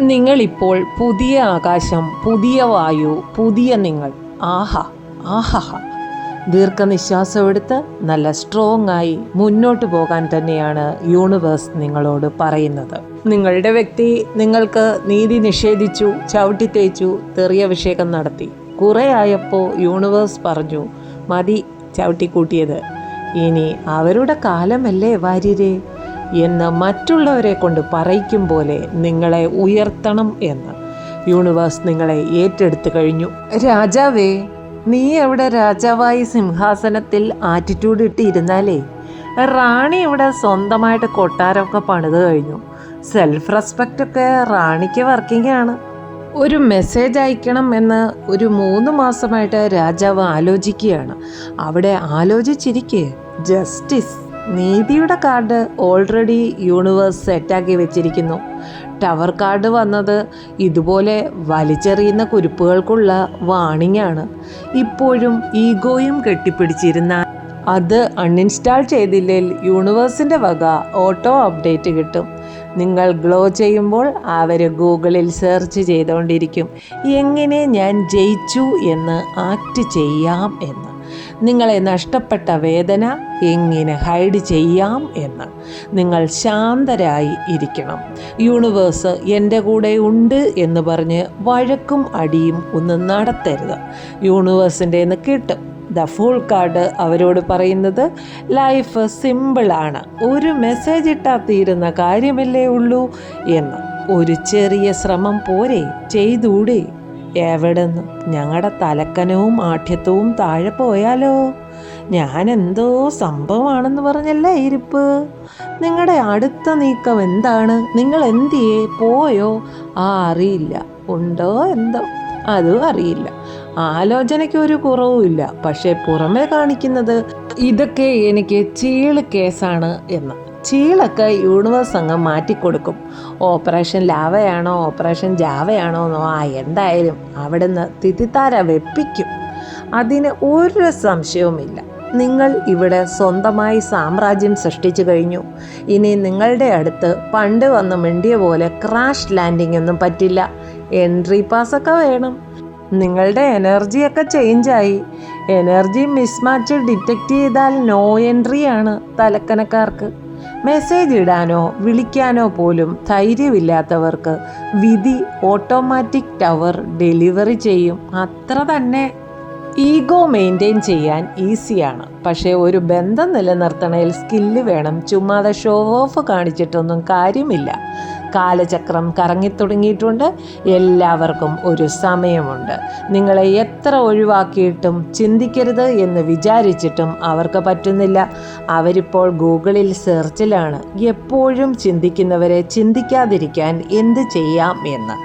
നിങ്ങളിപ്പോൾ പുതിയ ആകാശം, പുതിയ വായു, പുതിയ നിങ്ങൾ. ആഹാ ആഹാ. ദീർഘനിശ്വാസം എടുത്ത് നല്ല സ്ട്രോങ് ആയി മുന്നോട്ട് പോകാൻ തന്നെയാണ് യൂണിവേഴ്സ് നിങ്ങളോട് പറയുന്നത്. നിങ്ങളുടെ വ്യക്തി നിങ്ങൾക്ക് നീതി നിഷേധിച്ചു, ചവിട്ടിത്തേച്ചു, തെറിയഭിഷേകം നടത്തി. കുറേ ആയപ്പോൾ യൂണിവേഴ്സ് പറഞ്ഞു, മതി ചവിട്ടിക്കൂട്ടിയത്, ഇനി അവരുടെ കാലമല്ലേ വാര്യരെ എന്ന് മറ്റുള്ളവരെ കൊണ്ട് പറയിക്കും പോലെ നിങ്ങളെ ഉയർത്തണം എന്ന് യൂണിവേഴ്സ് നിങ്ങളെ ഏറ്റെടുത്തു കഴിഞ്ഞു. രാജാവേ, നീ എവിടെ രാജാവായി സിംഹാസനത്തിൽ ആറ്റിറ്റ്യൂഡ് ഇട്ടിരുന്നാലേ റാണി ഇവിടെ സ്വന്തമായിട്ട് കൊട്ടാരമൊക്കെ പണിത് കഴിഞ്ഞു. സെൽഫ് റെസ്പെക്റ്റൊക്കെ റാണിക്ക് വർക്കിംഗ് ആണ്. ഒരു മെസ്സേജ് അയക്കണം എന്ന് ഒരു 3 മാസമായിട്ട് രാജാവ് ആലോചിക്കുകയാണ്. അവിടെ ആലോചിച്ചിരിക്കേ ജസ്റ്റിസ്, നീതിയുടെ കാർഡ് ഓൾറെഡി യൂണിവേഴ്സ് സെറ്റാക്കി വെച്ചിരിക്കുന്നു. ടവർ കാർഡ് വന്നത് ഇതുപോലെ വലിച്ചെറിയുന്ന കുരുപ്പുകൾക്കുള്ള വാണിംഗ് ആണ്. ഇപ്പോഴും ഈഗോയും കെട്ടിപ്പിടിച്ചിരുന്നാൽ അത് അൺഇൻസ്റ്റാൾ ചെയ്തില്ലെങ്കിൽ യൂണിവേഴ്സിൻ്റെ വക ഓട്ടോ അപ്ഡേറ്റ് കിട്ടും. നിങ്ങൾ ഗ്ലോ ചെയ്യുമ്പോൾ അവർ ഗൂഗിളിൽ സെർച്ച് ചെയ്തുകൊണ്ടിരിക്കും, എങ്ങനെ ഞാൻ ജയിച്ചു എന്ന് ആക്ട് ചെയ്യാം എന്ന്, നിങ്ങളെ നഷ്ടപ്പെട്ട വേദന എങ്ങനെ ഹൈഡ് ചെയ്യാം എന്ന്. നിങ്ങൾ ശാന്തരായി ഇരിക്കണം. യൂണിവേഴ്സ് എൻ്റെ കൂടെ ഉണ്ട് എന്ന് പറഞ്ഞ് വഴക്കും അടിയും ഒന്നും നടത്തരുത്. യൂണിവേഴ്സിൻ്റെ നിന്ന് കിട്ടും. ദ ഫുൾ കാർഡ് അവരോട് പറയുന്നത് ലൈഫ് സിമ്പിളാണ്, ഒരു മെസ്സേജ് ഇട്ടാൽ തീരുന്ന കാര്യമല്ലേ ഉള്ളൂ എന്ന്. ഒരു ചെറിയ ശ്രമം പോരെ, ചെയ്തൂടെ? എവിടെന്ന് ഞങ്ങളുടെ തലക്കനവും ആഠ്യത്വവും താഴെ പോയാലോ? ഞാനെന്തോ സംഭവമാണെന്ന് പറഞ്ഞല്ലേ ഇരിപ്പ്. നിങ്ങളുടെ അടുത്ത നീക്കം എന്താണ്? നിങ്ങൾ എന്തിയേ പോയോ? അറിയില്ല. ഉണ്ടോ എന്തോ അതും അറിയില്ല. ആലോചനയ്ക്ക് ഒരു കുറവുമില്ല. പക്ഷേ പുറമെ കാണിക്കുന്നത് ഇതൊക്കെ എനിക്ക് ചീള് കേസാണ് എന്ന്. ചീളൊക്കെ യൂണിവേഴ്സ് അങ്ങ് മാറ്റിക്കൊടുക്കും. ഓപ്പറേഷൻ ലാവയാണോ ഓപ്പറേഷൻ ജാവയാണോ എന്നോ എന്തായാലും അവിടുന്ന് തിത്തിത്താര വെപ്പിക്കും. അതിന് ഒരു സംശയവുമില്ല. നിങ്ങൾ ഇവിടെ സ്വന്തമായി സാമ്രാജ്യം സൃഷ്ടിച്ചു കഴിഞ്ഞു. ഇനി നിങ്ങളുടെ അടുത്ത് പണ്ട് വന്ന് മിണ്ടിയ പോലെ ക്രാഷ് ലാൻഡിംഗ് ഒന്നും പറ്റില്ല. എൻട്രി പാസ്സൊക്കെ വേണം. നിങ്ങളുടെ എനർജിയൊക്കെ ചേഞ്ചായി. എനർജി മിസ്മാച്ച് ഡിറ്റക്റ്റ് ചെയ്താൽ നോ എൻട്രി ആണ് തലക്കനക്കാർക്ക്. മെസ്സേജ് ഇടാനോ വിളിക്കാനോ പോലും ധൈര്യമില്ലാത്തവർക്ക് വിധി ഓട്ടോമാറ്റിക് ടവർ ഡെലിവറി ചെയ്യും. അത്ര തന്നെ. ഈഗോ മെയിൻറ്റെയിൻ ചെയ്യാൻ ഈസിയാണ്, പക്ഷേ ഒരു ബന്ധം നിലനിർത്തണയിൽ സ്കില്ല് വേണം. ചുമ്മാതെ ഷോ ഓഫ് കാണിച്ചിട്ടൊന്നും കാര്യമില്ല. കാലചക്രം കറങ്ങിത്തുടങ്ങിയിട്ടുണ്ട്. എല്ലാവർക്കും ഒരു സമയമുണ്ട്. നിങ്ങളെ എത്ര ഒഴിവാക്കിയിട്ടും ചിന്തിക്കരുത് എന്ന് വിചാരിച്ചിട്ടും അവർക്ക് പറ്റുന്നില്ല. അവരിപ്പോൾ ഗൂഗിളിൽ സെർച്ചിലാണ്. എപ്പോഴും ചിന്തിക്കുന്നവരെ ചിന്തിക്കാതിരിക്കാൻ എന്ത് ചെയ്യാം എന്ന്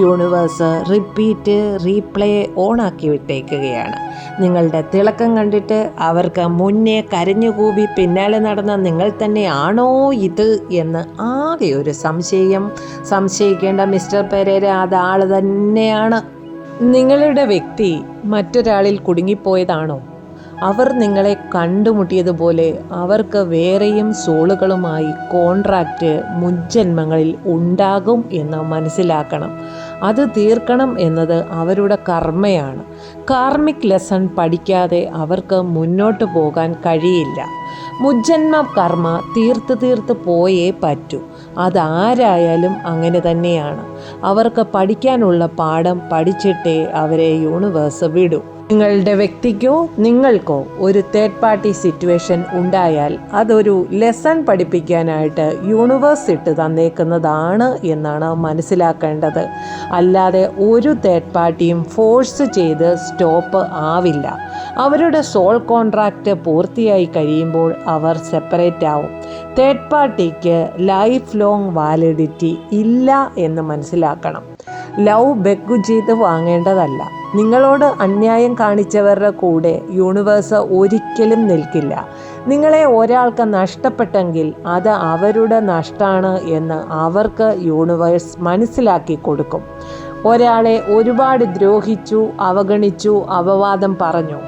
യൂണിവേഴ്സ് റിപ്പീറ്റ് റീപ്ലേ ഓണാക്കി വിട്ടേക്കുകയാണ്. നിങ്ങളുടെ തിളക്കം കണ്ടിട്ട് അവർക്ക് മുന്നേ കരഞ്ഞുകൂവി പിന്നാലെ നടന്ന നിങ്ങൾ തന്നെയാണോ ഇത് എന്ന് ആകെ ഒരു സംശയിക്കേണ്ട മിസ്റ്റർ പെരേര, അതാൾ തന്നെയാണ്. നിങ്ങളുടെ വ്യക്തി മറ്റൊരാളിൽ കുടുങ്ങിപ്പോയതാണോ? അവർ നിങ്ങളെ കണ്ടുമുട്ടിയതുപോലെ അവർക്ക് വേറെയും സോളുകളുമായി കോൺട്രാക്റ്റ് മുൻജന്മങ്ങളിൽ ഉണ്ടാകും എന്ന് മനസ്സിലാക്കണം. അത് തീർക്കണം എന്നത് അവരുടെ കർമ്മയാണ്. കാർമിക് ലെസൺ പഠിക്കാതെ അവർക്ക് മുന്നോട്ട് പോകാൻ കഴിയില്ല. മുജ്ജന്മ കർമ്മ തീർത്ത് പോയേ പറ്റൂ. അതാരായാലും അങ്ങനെ തന്നെയാണ്. അവർക്ക് പഠിക്കാനുള്ള പാഠം പഠിച്ചിട്ടേ അവരെ യൂണിവേഴ്സ് വിടൂ. നിങ്ങളുടെ വ്യക്തിക്കോ നിങ്ങൾക്കോ ഒരു തേർഡ് പാർട്ടി സിറ്റുവേഷൻ ഉണ്ടായാൽ അതൊരു ലെസൺ പഠിപ്പിക്കാനായിട്ട് യൂണിവേഴ്സ് ഇട്ട് തന്നേക്കുന്നതാണ് എന്നാണ് മനസ്സിലാക്കേണ്ടത്. അല്ലാതെ ഒരു തേർഡ് പാർട്ടിയും ഫോഴ്സ് ചെയ്ത് സ്റ്റോപ്പ് ആവില്ല. അവരുടെ സോൾ കോൺട്രാക്റ്റ് പൂർത്തിയായി കഴിയുമ്പോൾ അവർ സെപ്പറേറ്റ് ആവും. തേർഡ് പാർട്ടിക്ക് ലൈഫ് ലോങ് വാലിഡിറ്റി ഇല്ല എന്ന് മനസ്സിലാക്കണം. ലവ് ബെഗ് ചെയ്ത് വാങ്ങേണ്ടതല്ല. നിങ്ങളോട് അന്യായം കാണിച്ചവരുടെ കൂടെ യൂണിവേഴ്സ് ഒരിക്കലും നിൽക്കില്ല. നിങ്ങളെ ഒരാൾക്ക് നഷ്ടപ്പെട്ടെങ്കിൽ അത് അവരുടെ നഷ്ടമാണ് എന്ന് അവർക്ക് യൂണിവേഴ്സ് മനസ്സിലാക്കി കൊടുക്കും. ഒരാളെ ഒരുപാട് ദ്രോഹിച്ചു, അവഗണിച്ചു, അപവാദം പറഞ്ഞു,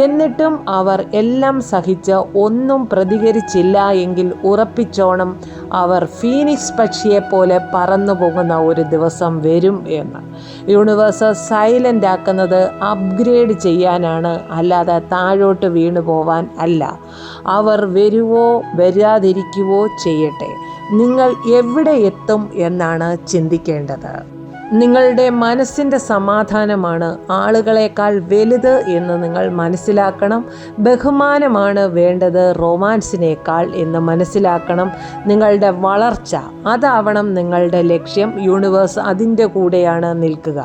എന്നിട്ടും അവർ എല്ലാം സഹിച്ച് ഒന്നും പ്രതികരിച്ചില്ല എങ്കിൽ ഉറപ്പിച്ചോണം അവർ ഫീനിക്സ് പക്ഷിയെപ്പോലെ പറന്നു പോകുന്ന ഒരു ദിവസം വരും എന്ന്. യൂണിവേഴ്സ് സൈലൻ്റ് ആക്കുന്നത് അപ്ഗ്രേഡ് ചെയ്യാനാണ്, അല്ലാതെ താഴോട്ട് വീണു പോവാൻ അല്ല. അവർ വരുവോ വരാതിരിക്കുവോ ചെയ്യട്ടെ, നിങ്ങൾ എവിടെ എത്തും എന്നാണ് ചിന്തിക്കേണ്ടത്. നിങ്ങളുടെ മനസ്സിൻ്റെ സമാധാനമാണ് ആളുകളെക്കാൾ വലുത് എന്ന് നിങ്ങൾ മനസ്സിലാക്കണം. ബഹുമാനമാണ് വേണ്ടത് റൊമാൻസിനേക്കാൾ എന്ന് മനസ്സിലാക്കണം. നിങ്ങളുടെ വളർച്ച അതാവണം നിങ്ങളുടെ ലക്ഷ്യം. യൂണിവേഴ്സ് അതിൻ്റെ കൂടെയാണ് നിൽക്കുക.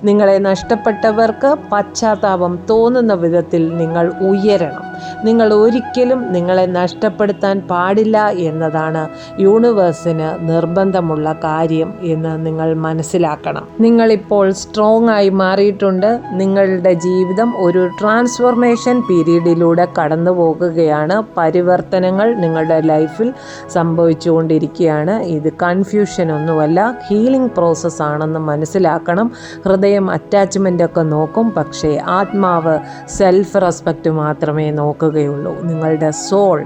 നിങ്ങളെ നഷ്ടപ്പെട്ടവർക്ക് പശ്ചാത്താപം തോന്നുന്ന വിധത്തിൽ നിങ്ങൾ ഉയരണം. നിങ്ങൾ ഒരിക്കലും നിങ്ങളെ നഷ്ടപ്പെടുത്താൻ പാടില്ല എന്നതാണ് യൂണിവേഴ്സിന് നിർബന്ധമുള്ള കാര്യം എന്ന് നിങ്ങൾ മനസ്സിലാക്കണം. നിങ്ങളിപ്പോൾ സ്ട്രോങ് ആയി മാറിയിട്ടുണ്ട്. നിങ്ങളുടെ ജീവിതം ഒരു ട്രാൻസ്ഫോർമേഷൻ പീരീഡിലൂടെ കടന്നു പോകുകയാണ്. പരിവർത്തനങ്ങൾ നിങ്ങളുടെ ലൈഫിൽ സംഭവിച്ചുകൊണ്ടിരിക്കുകയാണ്. ഇത് കൺഫ്യൂഷൻ ഒന്നുമല്ല, ഹീലിംഗ് പ്രോസസ്സ് ആണെന്ന് മനസ്സിലാക്കണം. ഹൃദയം അറ്റാച്ച്മെൻ്റ് ഒക്കെ നോക്കും, പക്ഷേ ആത്മാവ് സെൽഫ് റെസ്പെക്റ്റ് മാത്രമേ നോക്കുകയുള്ളൂ. നിങ്ങളുടെ സോൾ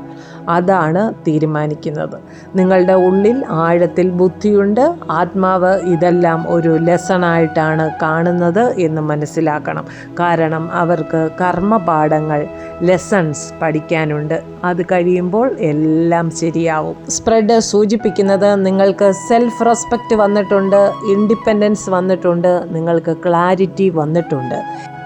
അതാണ് തീരുമാനിക്കുന്നത്. നിങ്ങളുടെ ഉള്ളിൽ ആഴത്തിൽ ബുദ്ധിയുണ്ട്. ആത്മാവ് ഇതെല്ലാം ഒരു ലെസണായിട്ടാണ് കാണുന്നത് എന്ന് മനസ്സിലാക്കണം. കാരണം അവർക്ക് കർമ്മപാഠങ്ങൾ, ലെസൺസ് പഠിക്കാനുണ്ട്. അത് കഴിയുമ്പോൾ എല്ലാം ശരിയാവും. സ്പ്രെഡ് സൂചിപ്പിക്കുന്നത് നിങ്ങൾക്ക് സെൽഫ് റെസ്പെക്റ്റ് വന്നിട്ടുണ്ട്, ഇൻഡിപെൻഡൻസ് വന്നിട്ടുണ്ട്, നിങ്ങൾക്ക് ക്ലാരിറ്റി വന്നിട്ടുണ്ട്.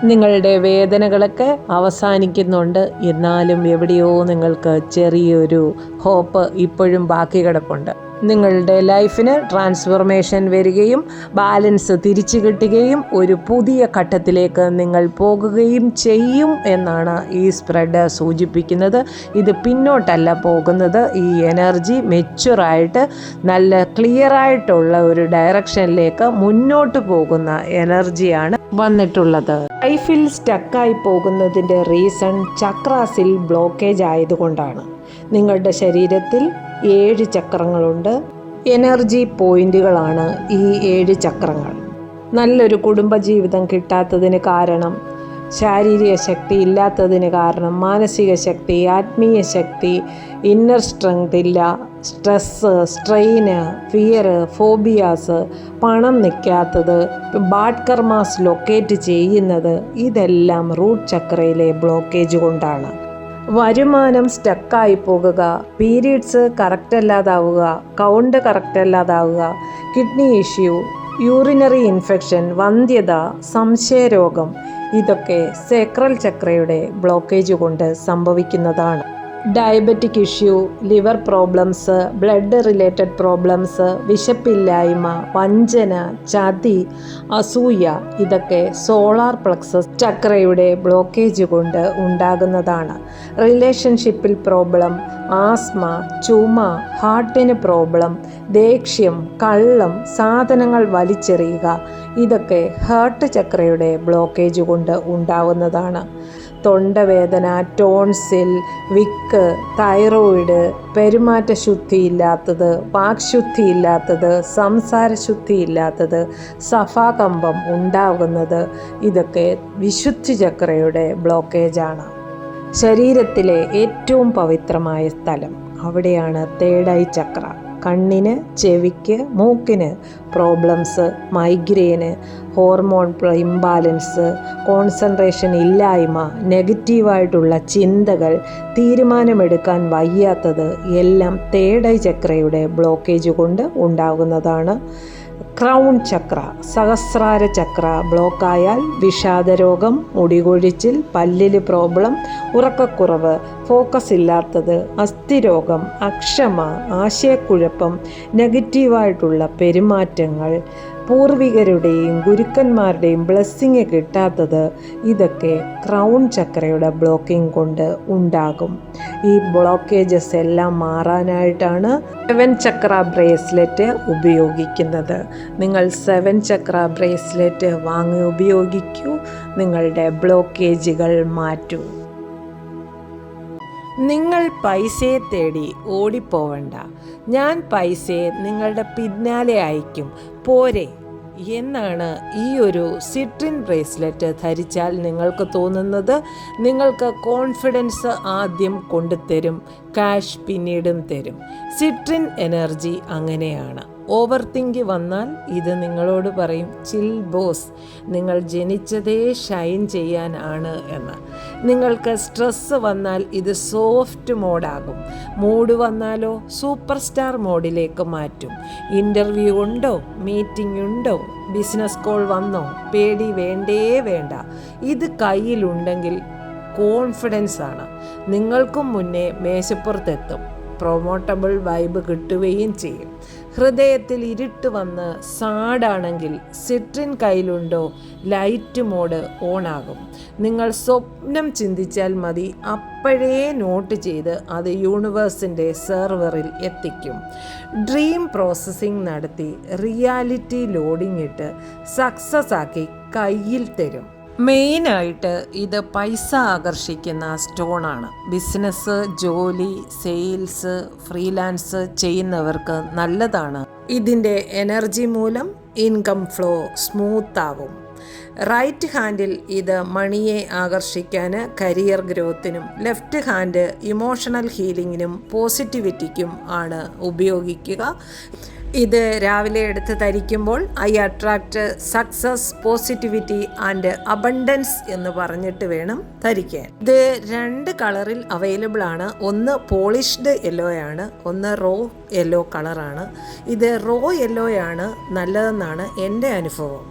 നിങ്ങളുടെ വേദനകളൊക്കെ അവസാനിക്കുന്നുണ്ട്. എന്നാലും എവിടെയോ നിങ്ങൾക്ക് ചെറിയൊരു ഹോപ്പ് ഇപ്പോഴും ബാക്കി കിടപ്പുണ്ട്. നിങ്ങളുടെ ലൈഫിന് ട്രാൻസ്ഫോർമേഷൻ വരികയും ബാലൻസ് തിരിച്ചു കിട്ടുകയും ഒരു പുതിയ ഘട്ടത്തിലേക്ക് നിങ്ങൾ പോകുകയും ചെയ്യും എന്നാണ് ഈ സ്പ്രെഡ് സൂചിപ്പിക്കുന്നത്. ഇത് പിന്നോട്ടല്ല പോകുന്നത്. ഈ എനർജി മെച്യൂറായിട്ട് നല്ല ക്ലിയറായിട്ടുള്ള ഒരു ഡയറക്ഷനിലേക്ക് മുന്നോട്ട് പോകുന്ന എനർജിയാണ് വന്നിട്ടുള്ളത്. ലൈഫിൽ സ്റ്റക്കായി പോകുന്നതിൻ്റെ റീസൺ ചക്രാസിൽ ബ്ലോക്കേജ് ആയതുകൊണ്ടാണ്. നിങ്ങളുടെ ശരീരത്തിൽ 7 ചക്രങ്ങളുണ്ട്. എനർജി പോയിന്റുകളാണ് ഈ 7 ചക്രങ്ങൾ. നല്ലൊരു കുടുംബജീവിതം കിട്ടാത്തതിന് കാരണം, ശാരീരിക ശക്തി ഇല്ലാത്തതിന് കാരണം, മാനസിക ശക്തി, ആത്മീയ ശക്തി, ഇന്നർ സ്ട്രെങ്ത് ഇല്ല, സ്ട്രെസ്സ്, സ്ട്രെയിന്, ഫിയർ, ഫോബിയാസ്, പണം നിൽക്കാത്തത്, ബാഡ് കർമാസ് ലൊക്കേറ്റ് ചെയ്യുന്നത്, ഇതെല്ലാം റൂട്ട് ചക്രയിലെ ബ്ലോക്കേജ് കൊണ്ടാണ്. വരുമാനം സ്റ്റക്കായി പോകുക, പീരീഡ്സ് കറക്റ്റ് അല്ലാതാവുക, കൗണ്ട് കറക്റ്റ് അല്ലാതാവുക, കിഡ്നി ഇഷ്യൂ, യൂറിനറി ഇൻഫെക്ഷൻ, വന്ധ്യത, സംശയരോഗം, ഇതൊക്കെ സേക്രൽ ചക്രയുടെ ബ്ലോക്കേജ് കൊണ്ട് സംഭവിക്കുന്നതാണ്. Diabetic issue, liver problems, blood related problems, വിശപ്പില്ലായ്മ, വഞ്ചന, ചതി, അസൂയ, ഇതൊക്കെ സോളാർ പ്ലക്സസ് ചക്രയുടെ ബ്ലോക്കേജ് കൊണ്ട് ഉണ്ടാകുന്നതാണ്. റിലേഷൻഷിപ്പിൽ പ്രോബ്ലം, ആസ്മ, ചുമ, ഹാർട്ടിന് പ്രോബ്ലം, ദേഷ്യം, കള്ളം, സാധനങ്ങൾ വലിച്ചെറിയുക, ഇതൊക്കെ ഹാർട്ട് ചക്രയുടെ ബ്ലോക്കേജ് കൊണ്ട് ഉണ്ടാകുന്നതാണ്. തൊണ്ടവേദന, ടോൺസിൽ, വിക്ക്, തൈറോയിഡ്, പെരുമാറ്റശുദ്ധിയില്ലാത്തത്, വാക്ശുദ്ധിയില്ലാത്തത്, സംസാരശുദ്ധിയില്ലാത്തത്, സഫാകമ്പം ഉണ്ടാകുന്നത്, ഇതൊക്കെ വിശുദ്ധി ചക്രയുടെ ബ്ലോക്കേജാണ്. ശരീരത്തിലെ ഏറ്റവും പവിത്രമായ സ്ഥലം, അവിടെയാണ് തേർഡ് ഐ ചക്ര. കണ്ണിന്, ചെവിക്ക്, മൂക്കിന് പ്രോബ്ലംസ്, മൈഗ്രെയിന്, ഹോർമോൺ ഇംബാലൻസ്, കോൺസെൻട്രേഷൻ ഇല്ലായ്മ, നെഗറ്റീവായിട്ടുള്ള ചിന്തകൾ, തീരുമാനമെടുക്കാൻ വയ്യാത്തത് എല്ലാം തേർഡ് ഐ ചക്രയുടെ ബ്ലോക്കേജ് കൊണ്ട് ഉണ്ടാകുന്നതാണ്. ക്രൗൺ ചക്ര, സഹസ്രാര ചക്ര ബ്ലോക്കായാൽ വിഷാദരോഗം, മുടികൊഴിച്ചിൽ, പല്ലില് പ്രോബ്ലം, ഉറക്കക്കുറവ്, ഫോക്കസ് ഇല്ലാത്തത്, അസ്ഥിരോഗം, അക്ഷമ, ആശയക്കുഴപ്പം, നെഗറ്റീവായിട്ടുള്ള പെരുമാറ്റങ്ങൾ, പൂർവികരുടെയും ഗുരുക്കന്മാരുടെയും ബ്ലെസ്സിങ് കിട്ടാത്തത്, ഇതൊക്കെ ക്രൗൺ ചക്രയുടെ ബ്ലോക്കിംഗ് കൊണ്ട് ഉണ്ടാകും. ഈ ബ്ലോക്കേജസ് എല്ലാം മാറാനായിട്ടാണ് 7 ചക്ര ബ്രേസ്ലെറ്റ് ഉപയോഗിക്കുന്നത്. നിങ്ങൾ 7 ചക്ര ബ്രേസ്ലെറ്റ് വാങ്ങി ഉപയോഗിക്കൂ. നിങ്ങളുടെ ബ്ലോക്കേജുകൾ മാറ്റൂ. നിങ്ങൾ പൈസയെ തേടി ഓടിപ്പോവണ്ട. ഞാൻ പൈസയെ നിങ്ങളുടെ പിന്നാലെ അയക്കും. പോരെ, എന്നാണ് ഈ ഒരു സിട്രിൻ ബ്രേസ്ലെറ്റ് ധരിച്ചാൽ നിങ്ങൾക്ക് തോന്നുന്നത്. നിങ്ങൾക്ക് കോൺഫിഡൻസ് ആദ്യം കൊണ്ടുതരും, ക്യാഷ് പിന്നീടും തരും. സിട്രിൻ എനർജി അങ്ങനെയാണ്. ഓവർ തിങ്ക് വന്നാൽ ഇത് നിങ്ങളോട് പറയും, ചിൽ ബോസ്, നിങ്ങൾ ജനിച്ചതേ ഷൈൻ ചെയ്യാൻ ആണ് എന്ന്. നിങ്ങൾക്ക് സ്ട്രെസ്സ് വന്നാൽ ഇത് സോഫ്റ്റ് മോഡാകും. മൂഡ് വന്നാലോ സൂപ്പർ സ്റ്റാർ മോഡിലേക്ക് മാറ്റും. ഇൻ്റർവ്യൂ ഉണ്ടോ, മീറ്റിംഗ് ഉണ്ടോ, ബിസിനസ് കോൾ വന്നോ, പേടി വേണ്ടേ വേണ്ട. ഇത് കയ്യിലുണ്ടെങ്കിൽ കോൺഫിഡൻസ് ആണ്. നിങ്ങൾക്കും മുന്നേ മേശപ്പുറത്തെത്തും. പ്രൊമോട്ടബിൾ വൈബ് കിട്ടുകയും ചെയ്യും. ഹൃദയത്തിൽ ഇരുട്ട് വന്ന് സാഡാണെങ്കിൽ സിട്രിൻ കയ്യിലുണ്ടോ, ലൈറ്റ് മോഡ് ഓണാകും. നിങ്ങൾ സ്വപ്നം ചിന്തിച്ചാൽ മതി, അപ്പോഴേ നോട്ട് ചെയ്ത് അത് യൂണിവേഴ്സിൻ്റെ സെർവറിൽ എത്തിക്കും. ഡ്രീം പ്രോസസ്സിംഗ് നടത്തി റിയാലിറ്റി ലോഡിംഗ് ഇട്ട് സക്സസ് ആക്കി കയ്യിൽ തരും. മെയിനായിട്ട് ഇത് പൈസ ആകർഷിക്കുന്ന സ്റ്റോണാണ്. ബിസിനസ്, ജോലി, സെയിൽസ്, ഫ്രീലാൻസ് ചെയ്യുന്നവർക്ക് നല്ലതാണ്. ഇതിൻ്റെ എനർജി മൂലം ഇൻകം ഫ്ലോ സ്മൂത്ത് ആവും. റൈറ്റ് ഹാൻഡിൽ ഇത് മണിയെ ആകർഷിക്കാൻ, കരിയർ ഗ്രോത്തിനും, ലെഫ്റ്റ് ഹാൻഡ് ഇമോഷണൽ ഹീലിങ്ങിനും പോസിറ്റിവിറ്റിക്കും ആണ് ഉപയോഗിക്കുക. ഇത് രാവിലെ എടുത്ത് ധരിക്കുമ്പോൾ I attract success, positivity and abundance എന്ന് പറഞ്ഞിട്ട് വേണം ധരിക്കാൻ. ഇത് 2 കളറിൽ അവൈലബിൾ ആണ്. ഒന്ന് പോളിഷ്ഡ് യെല്ലോ ആണ്, ഒന്ന് റോ യെല്ലോ കളറാണ്. ഇത് റോ യെല്ലോ ആണ് നല്ലതെന്നാണ് എൻ്റെ അനുഭവം.